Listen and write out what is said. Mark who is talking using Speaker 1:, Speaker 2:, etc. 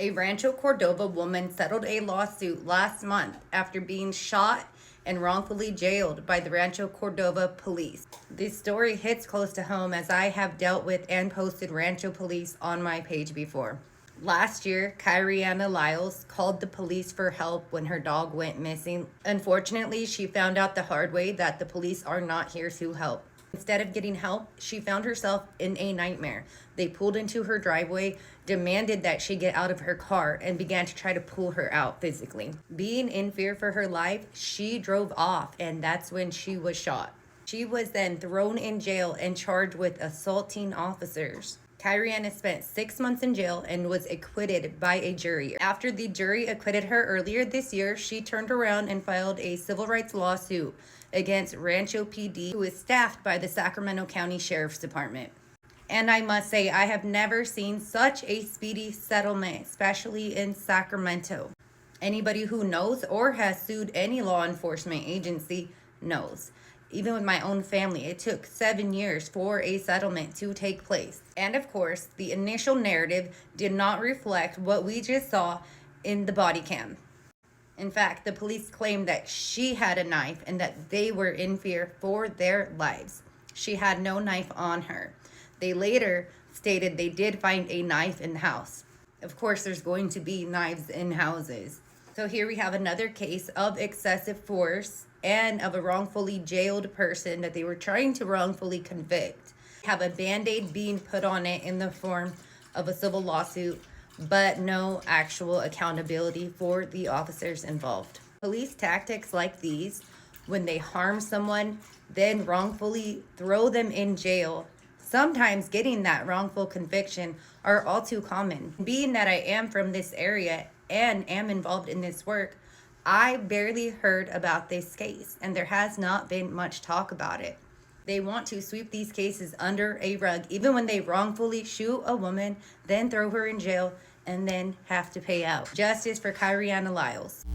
Speaker 1: A Rancho Cordova woman settled a lawsuit last month after being shot and wrongfully jailed by the Rancho Cordova police. This story hits close to home as I have dealt with and posted Rancho police on my page before. Last year, Kyriana Lyles called the police for help when her dog went missing. Unfortunately, she found out the hard way that the police are not here to help. Instead of getting help, she found herself in a nightmare. They pulled into her driveway, demanded that she get out of her car, and began to try to pull her out physically. Being in fear for her life, she drove off, and that's when she was shot. She was then thrown in jail and charged with assaulting officers. Kyriana spent 6 months in jail and was acquitted by a jury. After the jury acquitted her earlier this year, she turned around and filed a civil rights lawsuit against Rancho PD, who is staffed by the Sacramento County Sheriff's Department. And I must say, I have never seen such a speedy settlement, especially in Sacramento. Anybody who knows or has sued any law enforcement agency knows. Even with my own family, it took 7 years for a settlement to take place. And of course, the initial narrative did not reflect what we just saw in the body cam. In fact, the police claimed that she had a knife and that they were in fear for their lives. She had no knife on her. They later stated they did find a knife in the house. Of course, there's going to be knives in houses. So here we have another case of excessive force and of a wrongfully jailed person that they were trying to wrongfully convict. Have a band-aid being put on it in the form of a civil lawsuit, but no actual accountability for the officers involved. Police tactics like these, when they harm someone, then wrongfully throw them in jail, sometimes getting that wrongful conviction, are all too common. Being that I am from this area and am involved in this work, I barely heard about this case, and there has not been much talk about it. They want to sweep these cases under a rug, even when they wrongfully shoot a woman, then throw her in jail, and then have to pay out. Justice for Kyriana Lyles.